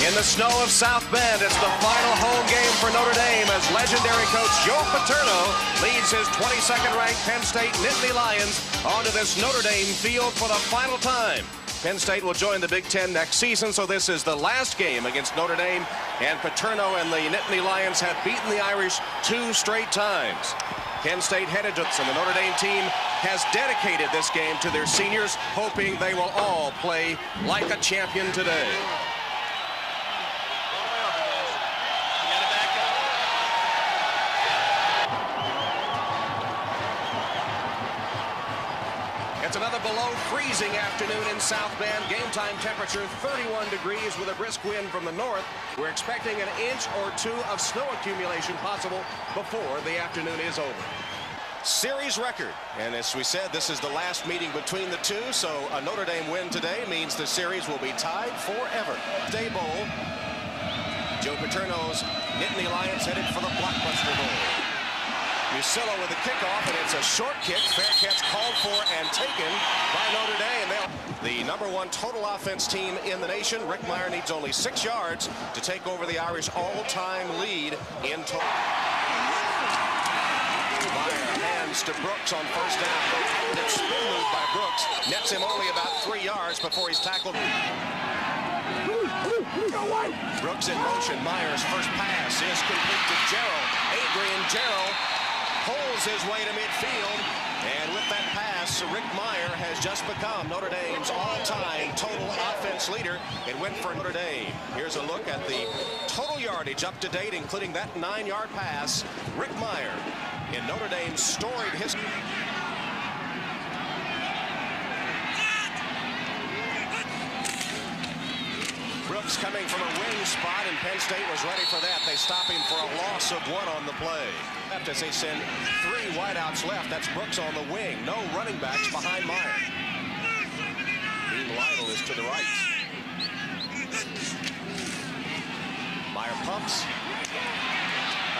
In the snow of South Bend, it's the final home game for Notre Dame as legendary coach Joe Paterno leads his 22nd ranked Penn State Nittany Lions onto this Notre Dame field for the final time. Penn State will join the Big Ten next season, so this is the last game against Notre Dame, and Paterno and the Nittany Lions have beaten the Irish 2 straight times. Penn State headed to and the Notre Dame team has dedicated this game to their seniors, hoping they will all play like a champion today. It's another below freezing afternoon in South Bend. Game time temperature 31 degrees with a brisk wind from the north. We're expecting an inch or 2 of snow accumulation possible before the afternoon is over. Series record, and as we said, this is the last meeting between the two, so a Notre Dame win today means the series will be tied forever. Day Bowl, Joe Paterno's Nittany Lions headed for the Blockbuster Bowl. Musilla with a kickoff, and it's a short kick. Fair catch called for and taken by Notre Dame. The #1 total offense team in the nation. Rick Meyer needs only 6 yards to take over the Irish all-time lead in total. Meyer hands to Brooks on first down. It's spin move by Brooks. Nets him only about 3 yards before he's tackled. Brooks in motion. Meyer's first pass is complete to Jarrell. Adrian Jarrell pulls his way to midfield, and with that pass, Rick Meyer has just become Notre Dame's all-time total offense leader. It went for Notre Dame. Here's a look at the total yardage up to date, including that 9-yard pass. Rick Meyer in Notre Dame's storied history. Brooks coming from a wing spot, and Penn State was ready for that. They stop him for a loss of 1 on the play. As they send 3 wideouts left, that's Brooks on the wing. No running backs behind Meyer. Dean Lytle is to the right. Meyer pumps.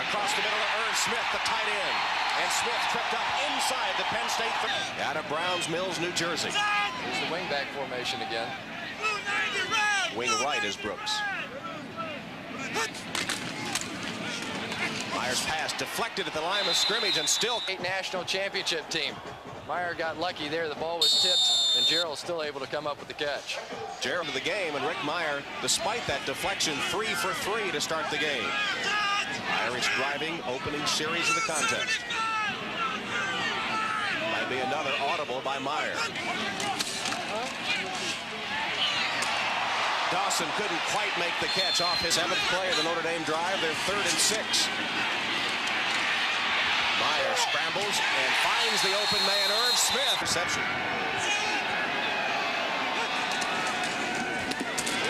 Across the middle to Irv Smith, the tight end. And Smith tripped up inside the Penn State 30. Out of Browns Mills, New Jersey. Here's the wingback formation again. Wing right is Brooks. Meyer's pass deflected at the line of scrimmage and still. National championship team. Meyer got lucky there. The ball was tipped, and Jarrell still able to come up with the catch. Jarrell to the game, and Rick Meyer, despite that deflection, 3 for 3 to start the game. Irish driving, opening series of the contest. Might be another audible by Meyer. Dawson couldn't quite make the catch off his 7th play of the Notre Dame drive. They're 3rd and 6. Meyer scrambles and finds the open man, Irv Smith. Reception.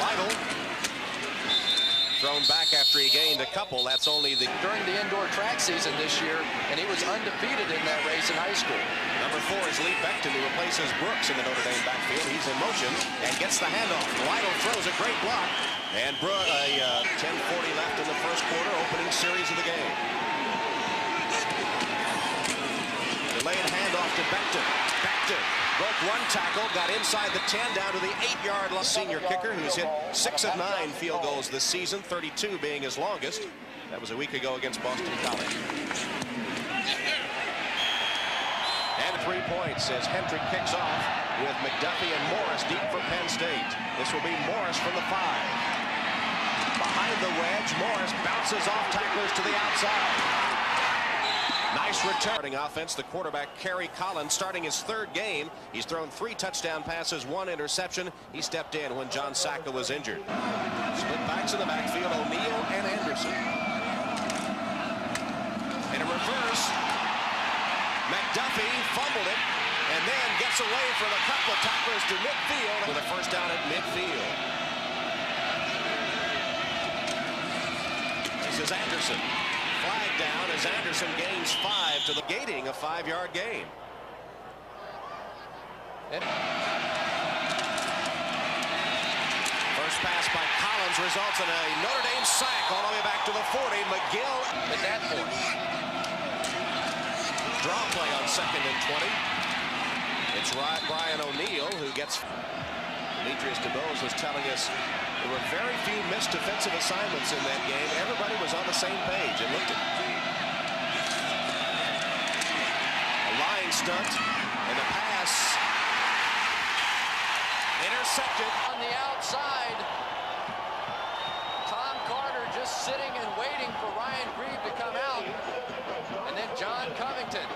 Lytle thrown back after he gained a couple. That's only during the indoor track season this year, and he was undefeated in that race in high school. Number 4 is Lee Beckton, who replaces Brooks in the Notre Dame backfield. He's in motion and gets the handoff. Lytle throws a great block, and 10:40 left in the first quarter, opening series of the game. Delayed handoff to Beckton. Beckton broke 1 tackle, got inside the 10, down to the 8-yard line. Senior kicker who's hit 6 of 9 field goals this season, 32 being his longest. That was a week ago against Boston College. And 3 points as Hendrick kicks off with McDuffie and Morris deep for Penn State. This will be Morris from the 5. Behind the wedge, Morris bounces off tacklers to the outside. Nice returning offense. The quarterback, Kerry Collins, starting his 3rd game. He's thrown 3 touchdown passes, 1 interception. He stepped in when John Sacca was injured. Split backs in the backfield, O'Neal and Anderson. In a reverse, McDuffie fumbled it and then gets away from a couple of tacklers to midfield with a first down at midfield. This is Anderson. Flag down as Anderson gains 5 to the gating a 5-yard gain. First pass by Collins results in a Notre Dame sack all the way back to the 40. McGill at that point. Draw play on 2nd and 20. It's Brian O'Neal who gets. Demetrius DeBose was telling us there were very few missed defensive assignments in that game. Everybody was on the same page. And looked at a line stunt and the pass intercepted on the outside. Tom Carter just sitting and waiting for Ryan Grieve to come out, and then John Covington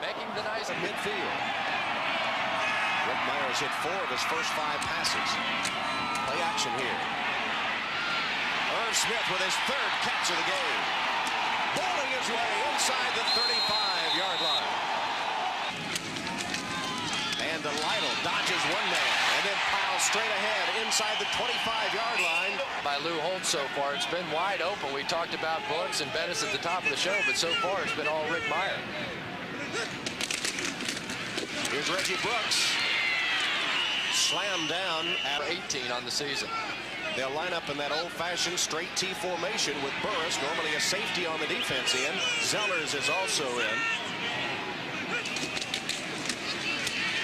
making the nice midfield. Rick Myers hit 4 of his first 5 passes. Play action here. Irv Smith with his 3rd catch of the game. Bowling his way inside the 35-yard line. And Lytle dodges one man and then piles straight ahead inside the 25-yard line. By Lou Holtz so far. It's been wide open. We talked about Brooks and Bettis at the top of the show, but so far it's been all Rick Meyer. Here's Reggie Brooks. Slammed down at 18 on the season. They'll line up in that old-fashioned straight T formation with Burris, normally a safety on the defense end. Zellers is also in.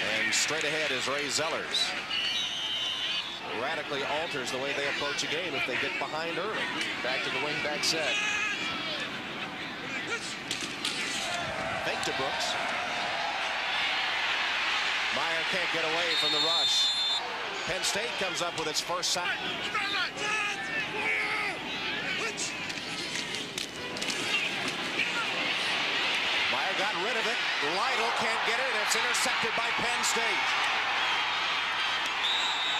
And straight ahead is Ray Zellers. Radically alters the way they approach a game if they get behind early. Back to the wing-back set. Fake to Brooks. Meyer can't get away from the rush. Penn State comes up with its first sack. Meyer got rid of it. Lytle can't get it. It's intercepted by Penn State.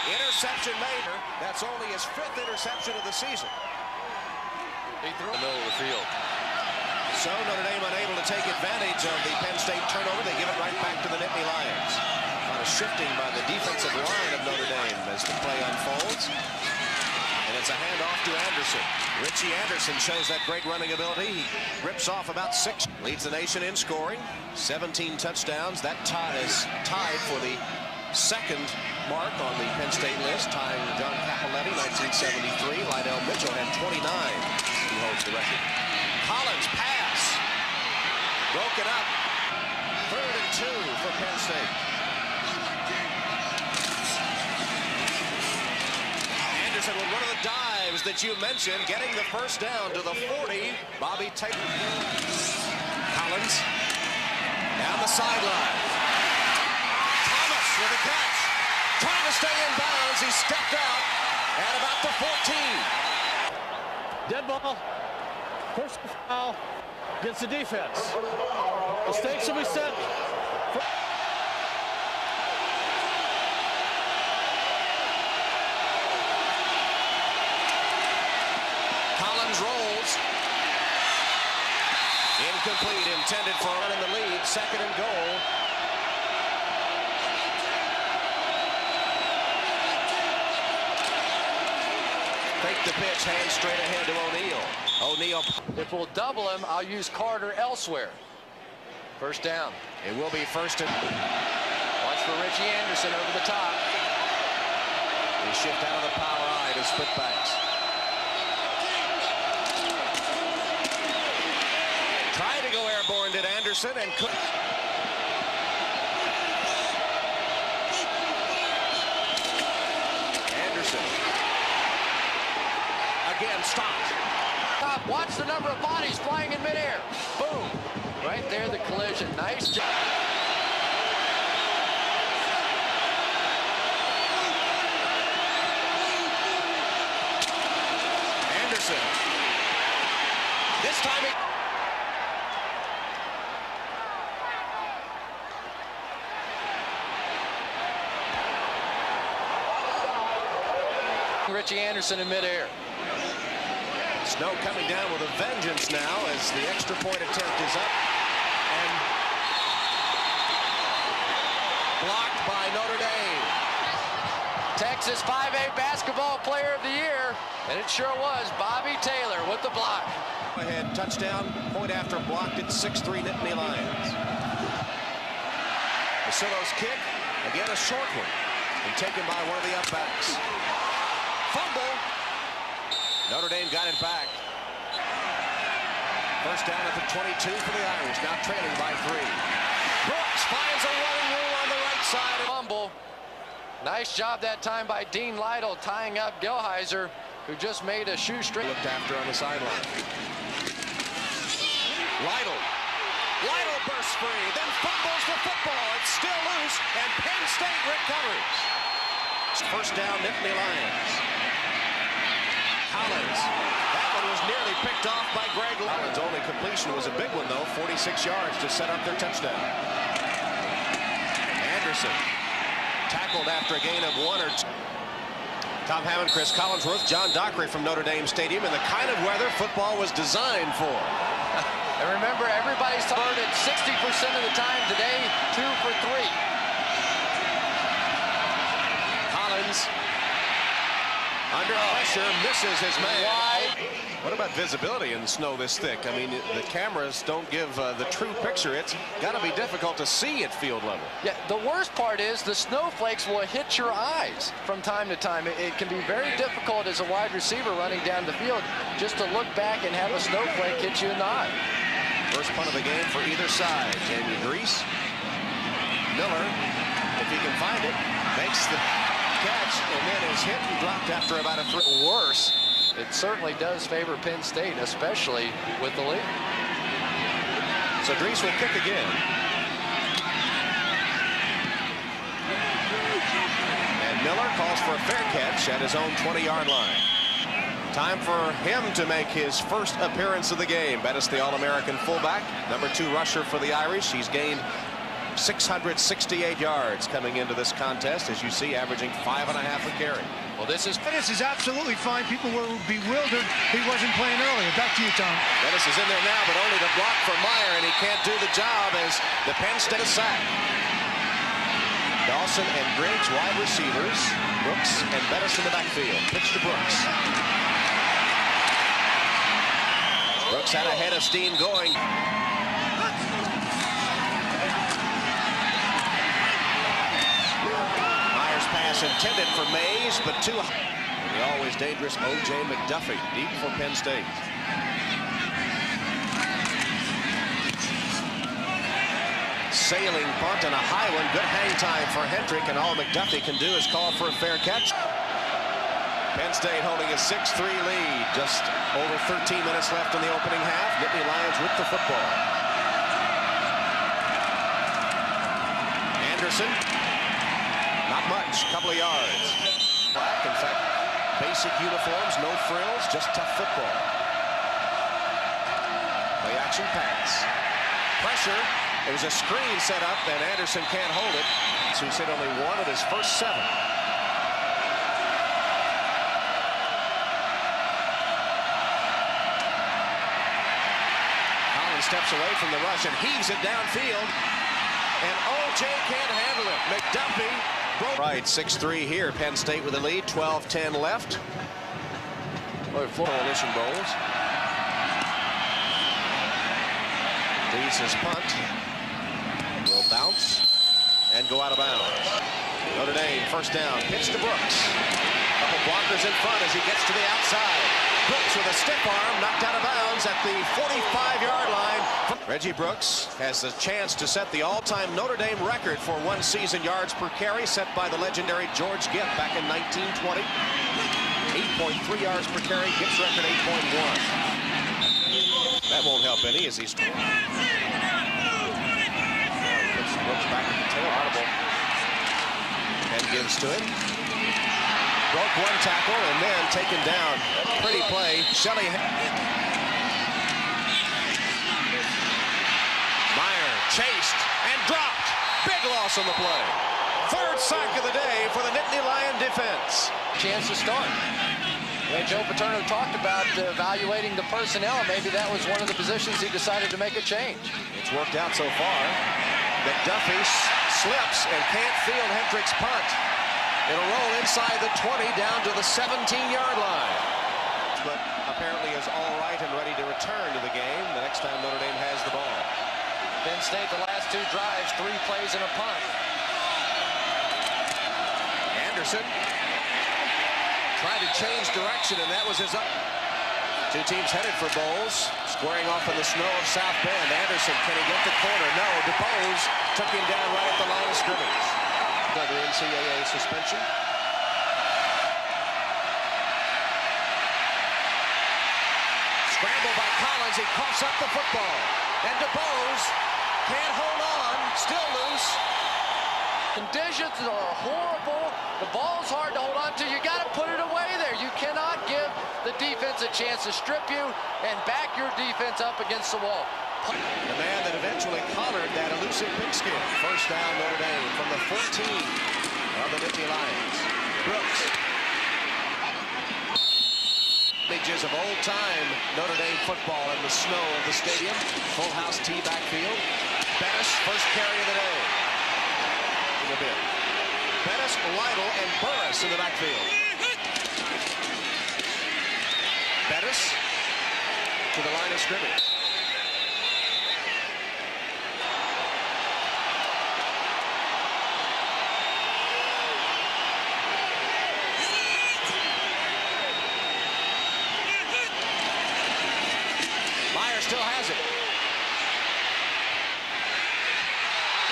Interception made. That's only his 5th interception of the season. He threw in the middle of the field. So Notre Dame unable to take advantage of the Penn State turnover. They give it right back to the Nittany Lions. A lot of shifting by the defensive line of Notre Dame as the play unfolds. And it's a handoff to Anderson. Richie Anderson shows that great running ability. He rips off about 6. Leads the nation in scoring. 17 touchdowns. That is tied for the 2nd mark on the Penn State list, tying John Cappelletti, 1973. Lydell Mitchell had 29. He holds the record. Collins pass. Broken up. 3rd and 2 for Penn State. Anderson with one of the dives that you mentioned, getting the first down to the 40. Bobby Taylor. Collins down the sideline. Thomas with a catch. Trying to stay in bounds. He stepped out at about the 14. Dead ball. Personal foul against the defense. The stakes will be set. Collins rolls. Incomplete, intended for a run in the lead. 2nd and goal. Fake the pitch, hand straight ahead to O'Neal. O'Neal. If we'll double him, I'll use Carter elsewhere. First down. It will be 1st and... Watch for Richie Anderson over the top. They shift out of the power eye to split backs. Tried to go airborne, did Anderson, and couldn't. Anderson. Again, stopped. Stop. Watch the number of bodies flying in midair. Boom. Right there, the collision. Nice job. Anderson. This time he... Richie Anderson in midair. Snow coming down with a vengeance now as the extra point attempt is up and blocked by Notre Dame. Texas 5A basketball player of the year, and it sure was Bobby Taylor with the block. Ahead touchdown, point after blocked at 6-3 Nittany Lions. Basillo's kick, again a short one, and taken by one of the upbacks. Fumble. Notre Dame got it back. First down at the 22 for the Irish, now trailing by 3. Brooks finds a running room on the right side. Fumble. Nice job that time by Dean Lytle tying up Gilheiser, who just made a shoestring. Looked after on the sideline. Lytle bursts free, then fumbles the football. It's still loose, and Penn State recovers. First down, Nittany Lions. Collins. That one was nearly picked off by Greg Collins. Only completion was a big one, though. 46 yards to set up their touchdown. Anderson tackled after a gain of 1 or 2. Tom Hammond, Chris Collinsworth, John Dockery from Notre Dame Stadium, and the kind of weather football was designed for. And remember, everybody's converted 60% of the time today, 2 for 3. Collins under pressure, misses his man. Wide. What about visibility in snow this thick? I mean, the cameras don't give the true picture. It's got to be difficult to see at field level. Yeah, the worst part is the snowflakes will hit your eyes from time to time. It can be very difficult as a wide receiver running down the field just to look back and have a snowflake hit you in the eye. First punt of the game for either side. Jamie Grease. Miller, if he can find it, makes the catch and then is hit and dropped after about a 3. Worse. It certainly does favor Penn State, especially with the lead. So Drees will kick again. And Miller calls for a fair catch at his own 20-yard line. Time for him to make his first appearance of the game. Bettis, the All-American fullback, #2 rusher for the Irish. He's gained 668 yards coming into this contest, as you see, averaging 5.5 a carry. Well, this is absolutely fine. People were bewildered he wasn't playing earlier. Back to you, Tom. Bettis is in there now, but only to block for Meyer, and he can't do the job as the Penn State sack. Dawson and Griggs, wide receivers. Brooks and Bettis in the backfield. Pitch to Brooks. Brooks had a head of steam going. Pass intended for Mays, but too high. The always dangerous O.J. McDuffie, deep for Penn State. Sailing punt and a high one. Good hang time for Hendrick, and all McDuffie can do is call for a fair catch. Penn State holding a 6-3 lead. Just over 13 minutes left in the opening half. Nittany Lions with the football. Anderson. Not much, couple of yards. Black, in fact, basic uniforms, no frills, just tough football. Play action pass. Pressure. There was a screen set up, and Anderson can't hold it. So he's hit only 1 of his first 7. Collins steps away from the rush and heaves it downfield. And O.J. can't handle it. McDuffie. Right, 6-3 here. Penn State with the lead. 12-10 left. Coalition Bowls. Deese's punt will bounce and go out of bounds. Notre Dame first down. Pitch to Brooks. Couple blockers in front as he gets to the outside. Brooks with a stiff arm knocked out of bounds at the 45-yard line. Reggie Brooks has a chance to set the all-time Notre Dame record for one-season yards per carry set by the legendary George Gipp back in 1920. 8.3 yards per carry. Gipp's record 8.1. That won't help any as he's puts Brooks back at the tail. Audible. And gives to him. Broke one tackle and then taken down. Pretty play. Shelley. Meyer chased and dropped. Big loss on the play. Third sack of the day for the Nittany Lion defense. Chance to start. When Joe Paterno talked about evaluating the personnel, maybe that was one of the positions he decided to make a change. It's worked out so far. McDuffie slips and can't field Hendrick's punt. It'll roll inside the 20 down to the 17-yard line. But apparently is all right and ready to return to the game the next time Notre Dame has the ball. Penn State, the last 2 drives, 3 plays and a punt. Anderson tried to change direction, and that was his up. 2 teams headed for Bowles, squaring off in the snow of South Bend. Anderson, can he get the corner? No, DeBose took him down right at the line of scrimmage. Another NCAA suspension. Scramble by Collins. He coughs up the football. And DeBose can't hold on. Still loose. Conditions are horrible. The ball's hard to hold on to. You got to put it away there. You cannot give the defense a chance to strip you and back your defense up against the wall. The man that eventually collared that elusive pigskin. First down Notre Dame from the 14 of the Nittany Lions. Brooks. Images of old-time Notre Dame football in the snow of the stadium. Full house T backfield. Bettis, first carry of the day. A bit. Bettis, Lytle, and Burris in the backfield. Bettis to the line of scrimmage. Meyer still has it.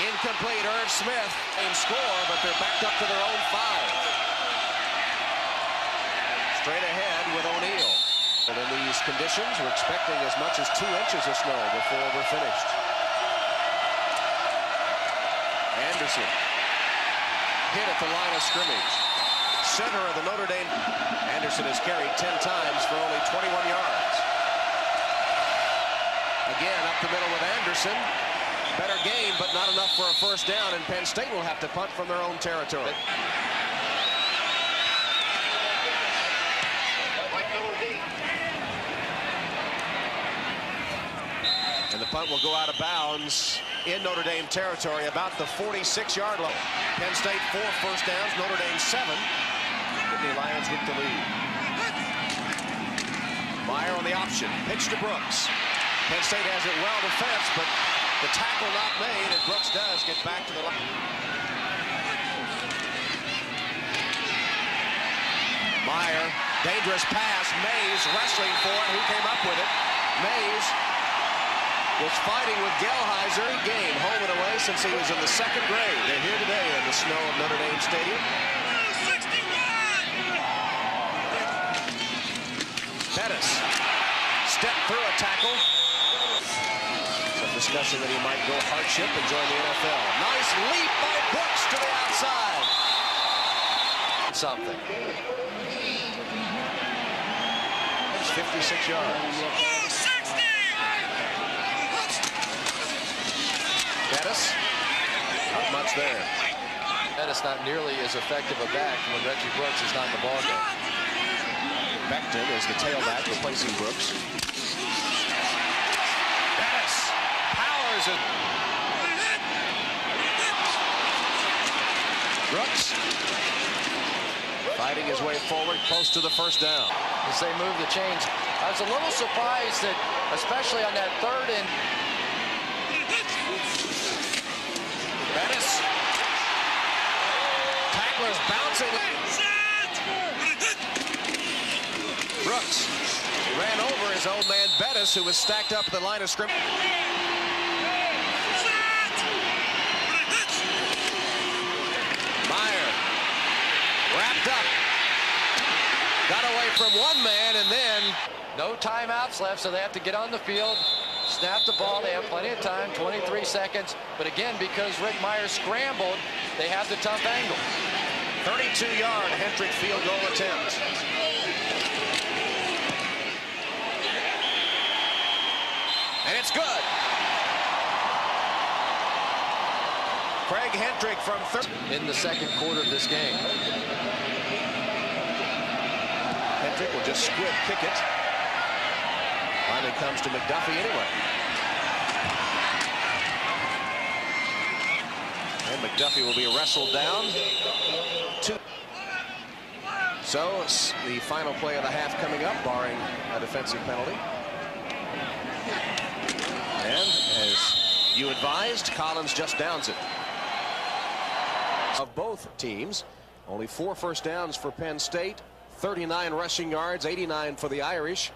Incomplete. Irv Smith and score, but they're backed up to their own 5. Straight ahead with O'Neal. And in these conditions, we're expecting as much as 2 inches of snow before we're finished. Anderson hit at the line of scrimmage. Center of the Notre Dame. Anderson has carried 10 times for only 21 yards. Again, up the middle with Anderson. Better game, but not enough for a first down, and Penn State will have to punt from their own territory. And the punt will go out of bounds in Notre Dame territory, about the 46-yard line. Penn State 4 first downs, Notre Dame 7. The Lions with the lead. Meyer on the option, pitch to Brooks. Penn State has it well defense, but the tackle not made, and Brooks does get back to the line. Meyer, dangerous pass. Mays wrestling for it. Who came up with it? Mays was fighting with Gelheiser. Game home and away since he was in the 2nd grade. They're here today in the snow of Notre Dame Stadium. 61! Bettis stepped through a tackle. Discussion that he might go hardship and join the NFL. Nice leap by Brooks to the outside. Something. It's 56 yards. Bettis, not much there. Bettis not nearly as effective a back when Reggie Brooks is not in the ballgame. Becton is the tailback replacing Brooks. Brooks fighting his way forward close to the first down. As they move the chains, I was a little surprised that, especially on that 3rd and Bettis. Tacklers bouncing. Brooks ran over his own man Bettis, who was stacked up at the line of scrimmage. Wrapped up. Got away from one man, and then no timeouts left, so they have to get on the field, snap the ball. They have plenty of time, 23 seconds. But again, because Rick Meyer scrambled, they have the tough angle. 32-yard Hendrick field goal attempt. And it's good. Craig Hendrick from in the 2nd quarter of this game. Hendrick will just squib kick it. Finally comes to McDuffie anyway. And McDuffie will be wrestled down. So it's the final play of the half coming up, barring a defensive penalty. And as you advised, Collins just downs it. Of both teams, only 4 first downs for Penn State, 39 rushing yards, 89 for the Irish.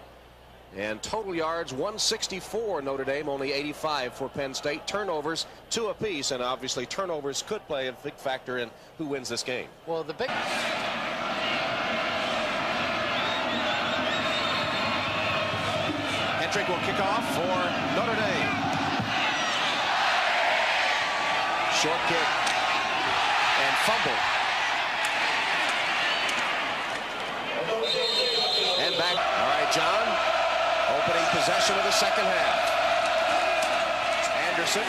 And total yards 164 Notre Dame, only 85 for Penn State. Turnovers 2 apiece, and obviously turnovers could play a big factor in who wins this game. Well, the big Hentrick will kick off for Notre Dame. Short kick and fumble. And back. All right, John. Opening possession of the second half. Anderson.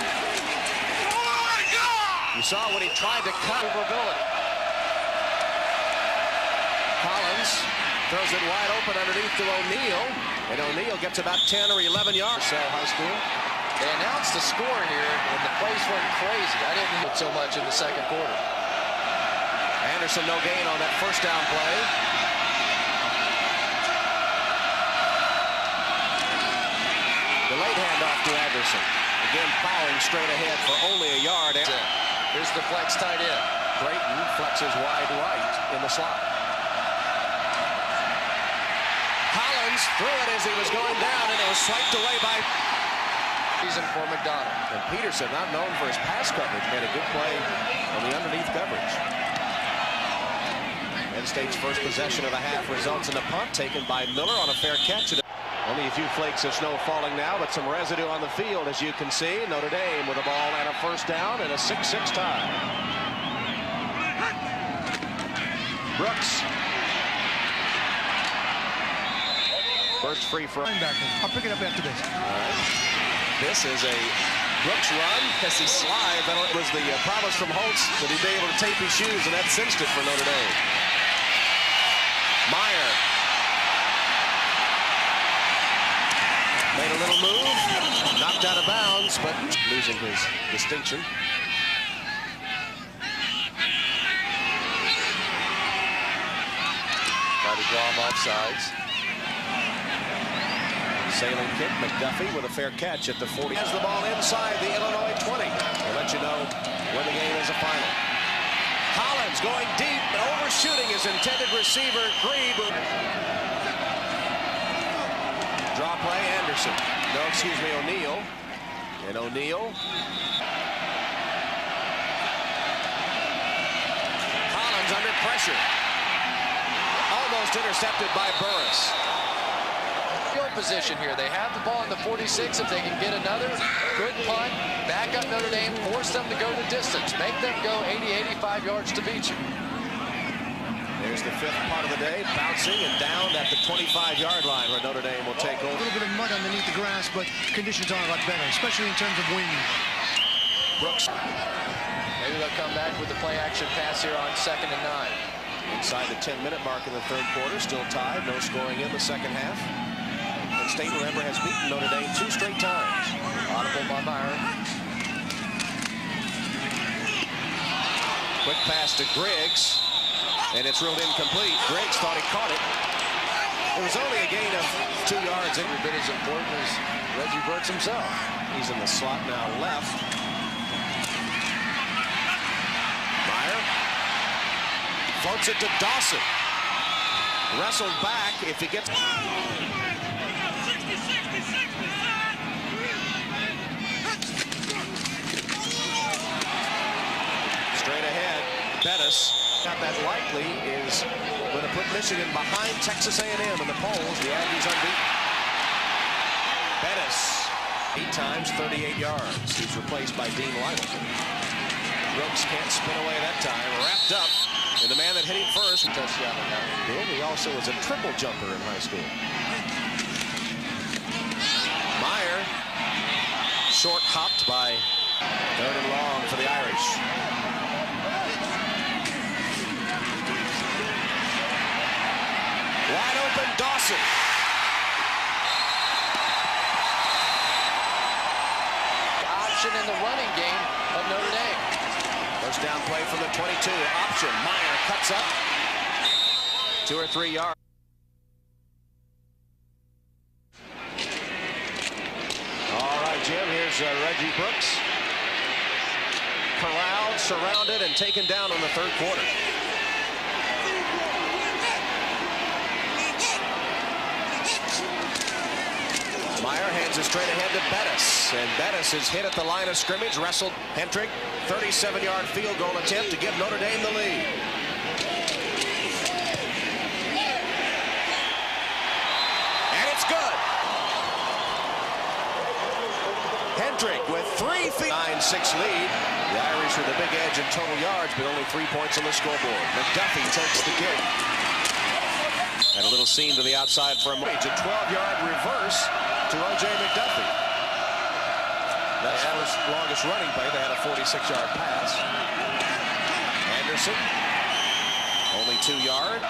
You saw when he tried to cut mobility. Collins throws it wide open underneath to O'Neal. And O'Neal gets about 10 or 11 yards. High school. They announced the score here, and the place went crazy. I didn't need it so much in the second quarter. Anderson no gain on that first down play. The late handoff to Anderson. Again, plowing straight ahead for only a yard. Here's the flex tight end. Brayton flexes wide right in the slot. Collins threw it as he was going down, and it was swiped away by Season for McDonald. And Peterson, not known for his pass coverage, made a good play on the underneath coverage. Penn State's first possession of the half results in a punt taken by Miller on a fair catch. Only a few flakes of snow falling now, but some residue on the field, as you can see. Notre Dame with a ball and a first down and a 6-6 tie. Brooks. First free for Linebacker. I'll pick it up after this. All right. This is a Brooks run as he slides. It was the promise from Holtz that he'd be able to tape his shoes, and that cinched it for Notre Dame. Meyer made a little move, knocked out of bounds, but losing his distinction. Try to draw him off sides. Sailing kick, McDuffie with a fair catch at the 40. Has the ball inside the Illinois 20. We'll let you know when the game is a final. Collins going deep, overshooting his intended receiver, Grebe. Draw play, Anderson. No, excuse me, O'Neal. And O'Neal. Collins under pressure. Almost intercepted by Burris. Position here. They have the ball in the 46. If they can get another good punt, back up Notre Dame, force them to go the distance, make them go 80-85 yards to beat you. There's the fifth part of the day, bouncing and down at the 25-yard line where Notre Dame will take over. A little bit of mud underneath the grass, but conditions are a lot better, especially in terms of wind. Brooks. Maybe they'll come back with the play action pass here on 2nd and 9. Inside the 10-minute mark in the third quarter, still tied, no scoring in the second half. Penn State, remember, has beaten Notre Dame 2 straight times. Audible by Meyer. Quick pass to Griggs, and it's ruled incomplete. Griggs thought he caught it. It was only a gain of 2 yards. Every bit as important as Reggie Brooks himself. He's in the slot now left. Meyer floats it to Dawson. Wrestled back if he gets... Straight ahead, Bettis, not that likely, is going to put Michigan behind Texas A&M in the polls. The Aggies unbeaten. Bettis, 8 times, 38 yards. He's replaced by Dean Lytle. Brooks can't spin away that time. Wrapped up, and the man that hit him first, touchdown on that one. He also was a triple jumper in high school. Meyer, short hopped by 3rd and long for the Irish. Wide open, Dawson. Option in the running game of Notre Dame. First down play from the 22. Option. Meyer cuts up. 2 or 3 yards. All right, Jim, here's Reggie Brooks. Corralled, surrounded, and taken down in the third quarter. Hands it straight ahead to Bettis. And Bettis is hit at the line of scrimmage. Wrestled Hendrick. 37-yard field goal attempt to give Notre Dame the lead. And it's good. Hendrick with 3 feet. 9-6 lead. The Irish with a big edge in total yards, but only 3 points on the scoreboard. McDuffie takes the kick. And a little seam to the outside for a moment. A 12-yard reverse to O.J. McDuffie. That's the longest running play. They had a 46-yard pass. Anderson, only 2-yard.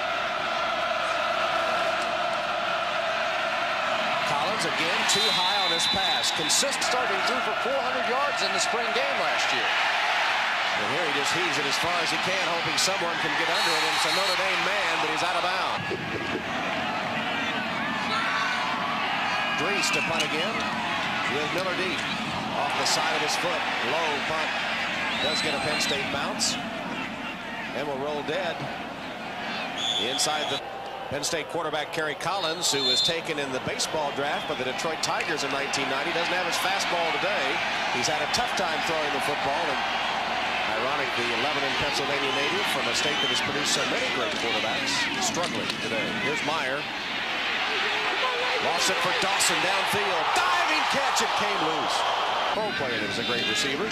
Collins again too high on his pass. Consistent, starting through for 400 yards in the spring game last year. And here he just heaves it as far as he can, hoping someone can get under it. And it's a Notre Dame man, but he's out of bounds. Dries to punt again with Miller deep. Off the side of his foot. Low punt. Does get a Penn State bounce. And will roll dead. Inside the Penn State quarterback Kerry Collins, who was taken in the baseball draft by the Detroit Tigers in 1990, doesn't have his fastball today. He's had a tough time throwing the football. And ironic, the Lebanon, Pennsylvania native from a state that has produced so many great quarterbacks struggling today. Here's Meyer. Lost it for Dawson downfield. Diving catch. It came loose. Pro player that was a great receiver.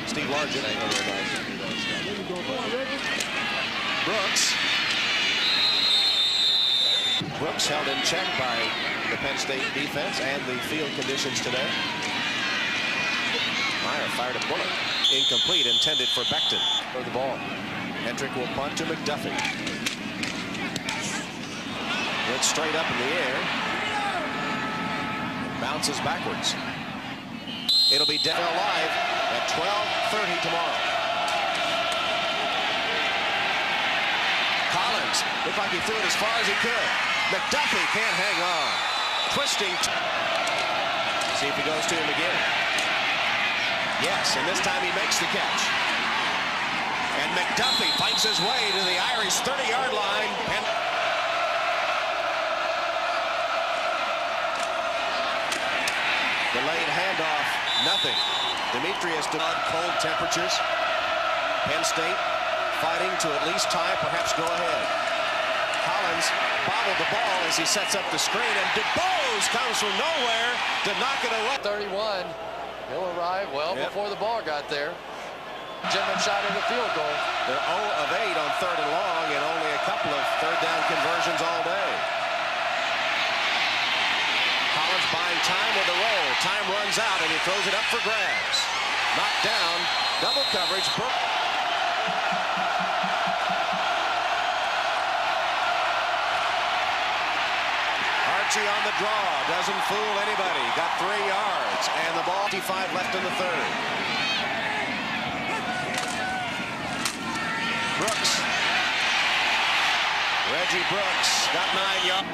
Steve Largent. Brooks held in check by the Penn State defense and the field conditions today. Meyer fired a bullet. Incomplete, intended for Becton. For the ball. Hendrick will punt to McDuffie. Went straight up in the air. Bounces backwards. It'll be dead alive at 12:30 tomorrow. Collins looked like he threw it as far as he could. McDuffie can't hang on. Twisting. See if he goes to him again. Yes, and this time he makes the catch. And McDuffie fights his way to the Irish 30-yard line. Delayed handoff, nothing. Demetrius denied cold temperatures. Penn State fighting to at least tie, perhaps go ahead. Collins bobbled the ball as he sets up the screen, and DuBose comes from nowhere to knock it away. 31. He'll arrive well before the ball got there. Legitimate shot at a field goal. They're 0 of 8 on 3rd and long, and only a couple of third down conversions all day. Collins buying time with the roll. Time runs out, and he throws it up for grabs. Knocked down. Double coverage. Archie on the draw. Doesn't fool anybody. Got 3 yards. And the ball, 55 left in the 3rd. Brooks. Reggie Brooks got 9 yards.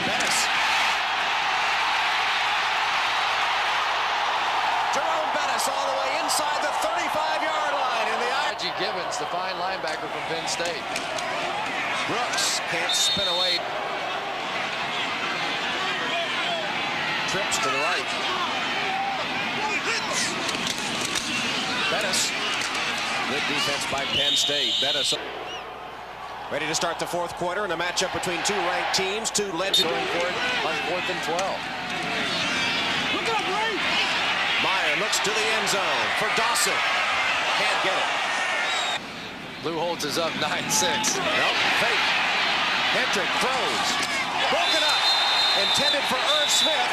Bettis. Jerome Bettis all the way inside the 35-yard line. And the Reggie Gibbons, the fine linebacker from Penn State. Brooks can't spin away. Trips to the right. Bettis. Good defense by Penn State. Bettis ready to start the 4th quarter in a matchup between 2 ranked teams. 2 legends Going for it on 4th and 12. Meyer looks to the end zone for Dawson. Can't get it. Lou Holtz is up 9-6. Nope, fake. Hendrick throws. Broken up. Intended for Irv Smith.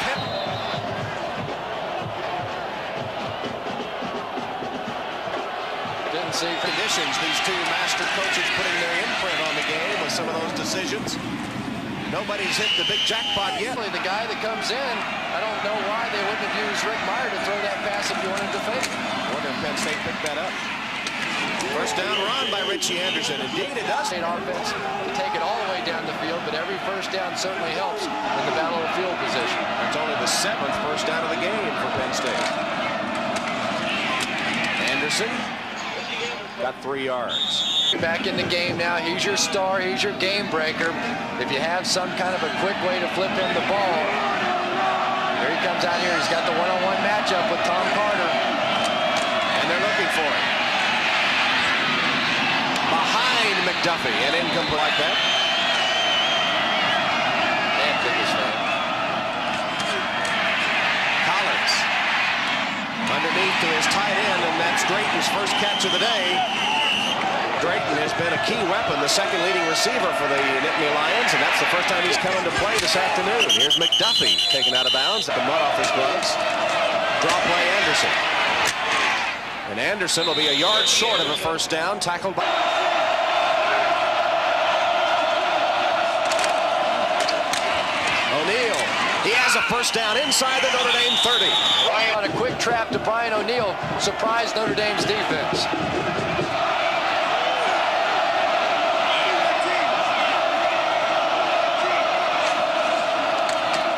Didn't see Conditions, these 2 master coaches putting their imprint on the game with some of those decisions. Nobody's hit the big jackpot yet. The guy that comes in, I don't know why they wouldn't have used Rick Meyer to throw that pass if you wanted to fake. Wonder if Penn State picked that up. First down run by Richie Anderson. Indeed, it does. State offense to take it all the way down the field, but every first down certainly helps in the battle of field position. It's only the 7th first down of the game for Penn State. Anderson got 3 yards. Back in the game now. He's your star. He's your game breaker. If you have some kind of a quick way to flip him the ball. Here he comes out here. He's got the one-on-one matchup with Tom Carter. And they're looking for it. Behind McDuffie. And incomplete like that. Man, biggest fan. Collins. Underneath to his tight end, and that's Drayton's first catch of the day. Drayton has been a key weapon, the second leading receiver for the Nittany Lions, and that's the first time he's come into play this afternoon. Here's McDuffie taken out of bounds, the mud off his gloves. Draw play Anderson. And Anderson will be a yard short of a first down, tackled by... O'Neal. He has a first down inside the Notre Dame 30. On a quick trap to Brian O'Neal, surprised Notre Dame's defense.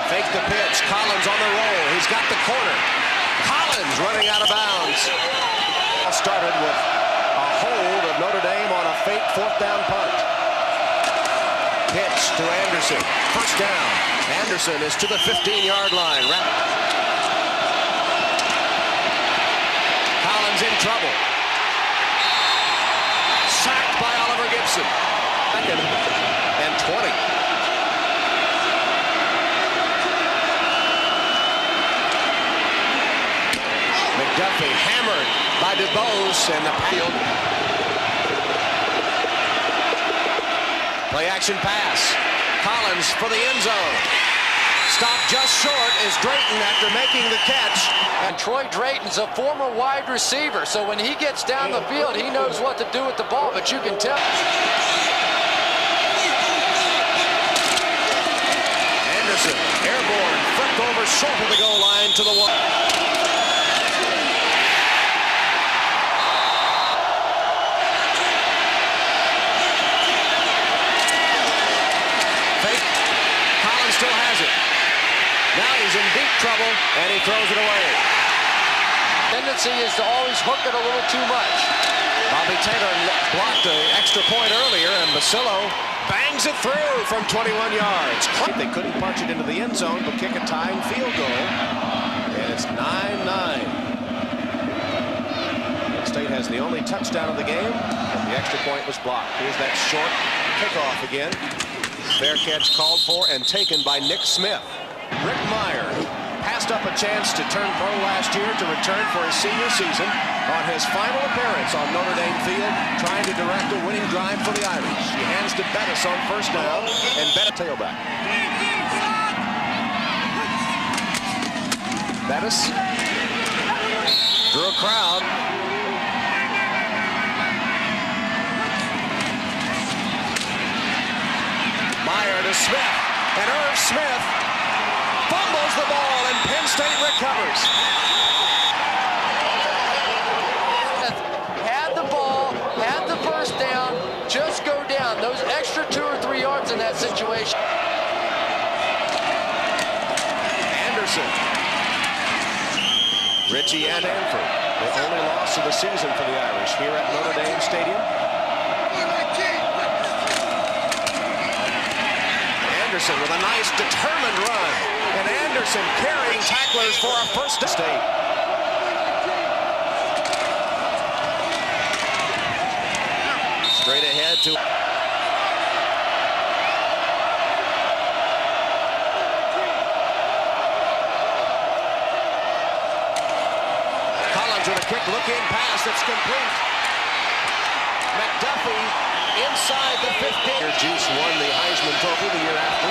Fake the pitch. Collins on the roll. He's got the corner. Collins running out of bounds. Started with a hold of Notre Dame on a fake fourth down punt. Pitch to Anderson. First down. Anderson is to the 15-yard line. Collins in trouble. Sacked by Oliver Gibson. Second and 20. McDuffie hammered by DuBose and the field. Play action pass. Collins for the end zone. Stopped just short is Drayton after making the catch. And Troy Drayton's a former wide receiver, so when he gets down the field, he knows what to do with the ball, but you can tell. Anderson, airborne, flipped over short of the goal line to the one. Still has it. Now he's in deep trouble, and he throws it away. Tendency is to always hook it a little too much. Bobby Taylor blocked an extra point earlier, and Basillo bangs it through from 21 yards. They couldn't punch it into the end zone, but kick a tying field goal, and it's 9-9. Penn State has the only touchdown of the game, but the extra point was blocked. Here's that short kickoff again. Fair catch called for and taken by Nick Smith. Rick Meyer passed up a chance to turn pro last year to return for his senior season on his final appearance on Notre Dame field, trying to direct a winning drive for the Irish. He hands to Bettis on first down, and Bettis tailback. Bettis drew a crowd. Meyer to Smith, and Irv Smith fumbles the ball, and Penn State recovers. Had the ball, had the first down, just go down. Those extra 2 or 3 yards in that situation. Anderson. Ritchie and Anford, the only loss of the season for the Irish here at Notre Dame Stadium. Anderson with a nice determined run, and Anderson carrying tacklers for a first state. Straight ahead to Collins with a quick look-in pass that's complete. McDuffie inside the 15. Juice won the Heisman Trophy the year after.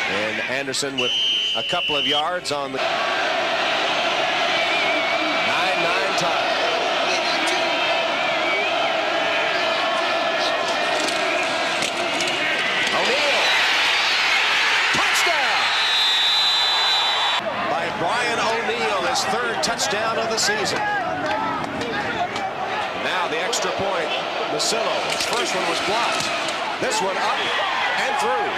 And Anderson with a couple of yards on the 9-9 tie. O'Neal. Touchdown! By Brian O'Neal, his third touchdown of the season. Now the extra point, Basillo. His first one was blocked. This one up and through.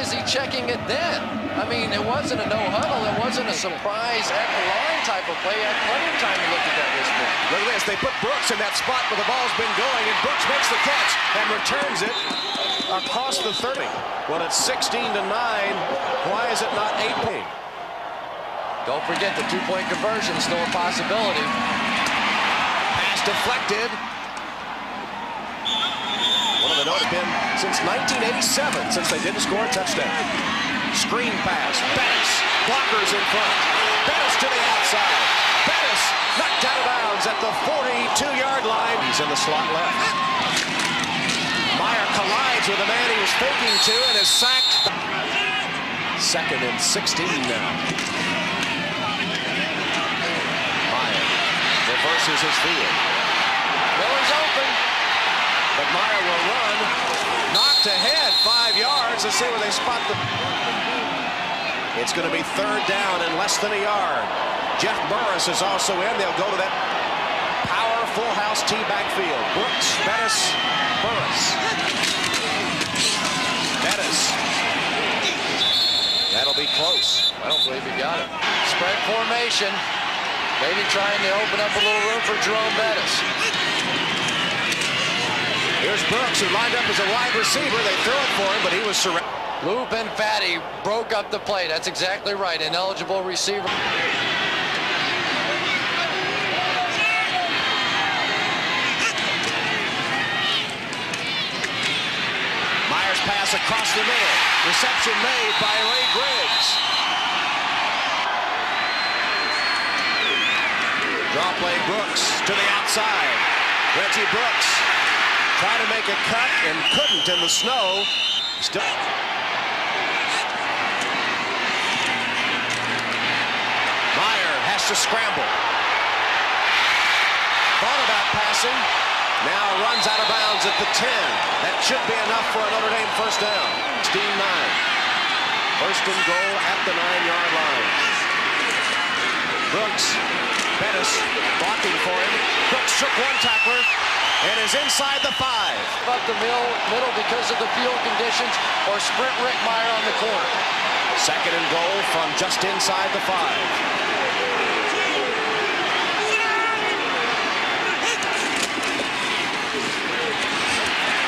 Is he checking it then? I mean, it wasn't a no huddle. It wasn't a surprise at the line type of play. He had plenty of time to look at that wristband. Look at this. They put Brooks in that spot where the ball's been going, and Brooks makes the catch and returns it across the 30. Well, it's 16-9. Why is it not 8? Don't forget the two-point conversion is still a possibility. Pass deflected. One of the notes has been since 1987 since they didn't score a touchdown. Screen pass. Bettis. Blockers in front. Bettis to the outside. Bettis knocked out of bounds at the 42-yard line. He's in the slot left. Meyer collides with a man he was faking to and is sacked. 2nd and 16 now. Meyer reverses his field. Miller's open. But Meyer will run. Knocked ahead 5 yards. Let's see where they spot the... It's going to be 3rd down and less than a yard. Jeff Burris is also in. They'll go to that power full house T backfield. Brooks, Bettis, Burris. Bettis. That'll be close. I don't believe he got it. Spread formation. Maybe trying to open up a little room for Jerome Bettis. Here's Brooks, who lined up as a wide receiver. They threw it for him, but he was surrounded. Lou Benfatti broke up the play. That's exactly right. Ineligible receiver. Myers pass across the middle. Reception made by Ray Griggs. Draw play Brooks to the outside. Reggie Brooks tried to make a cut and couldn't in the snow. Still. Meyer has to scramble. Thought about passing. Now runs out of bounds at the 10. That should be enough for a Notre Dame first down. 16-9. 1st and goal at the 9-yard line. Brooks. Bettis blocking for him. Brooks shook one tackler and is inside the 5. Up the middle because of the field conditions, or sprint Rick Meyer on the corner. 2nd and goal from just inside the 5.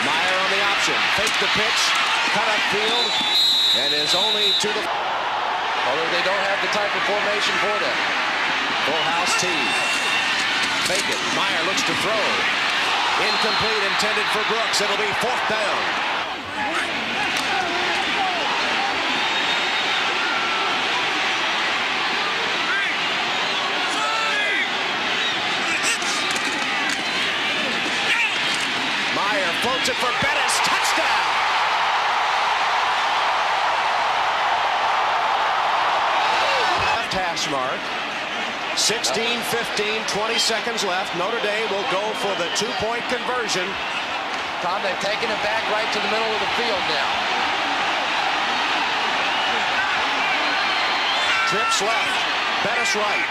Meyer on the option. Fake the pitch. Cut up field. And is only to the... Although they don't have the type of formation for that. Full house team. Fake it. Meyer looks to throw. Incomplete, intended for Brooks. It'll be 4th down. Meyer floats it for Bettis. Touchdown! Left hash mark. 16-15, 20 seconds left. Notre Dame will go for the 2-point conversion. Tom, they've taken it back right to the middle of the field now. Trips left. Bettis right.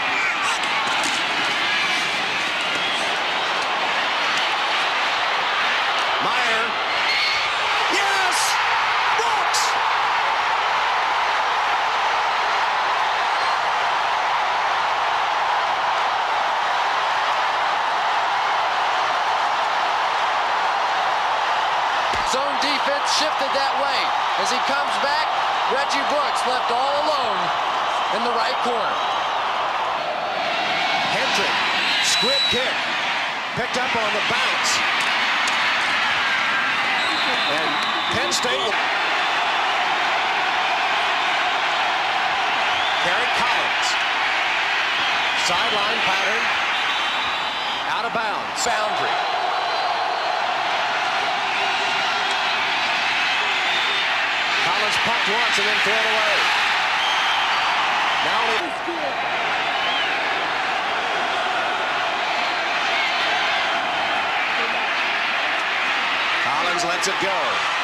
Meyer. Yes! Brooks! Zone defense shifted that way. As he comes back, Reggie Brooks left all alone in the right corner. Hendrick, squib kick, picked up on the bounce. And Penn State will... Gary Collins. Sideline pattern. Out of bounds. Boundary. Collins pumped once and then threw it away. Now Collins lets it go.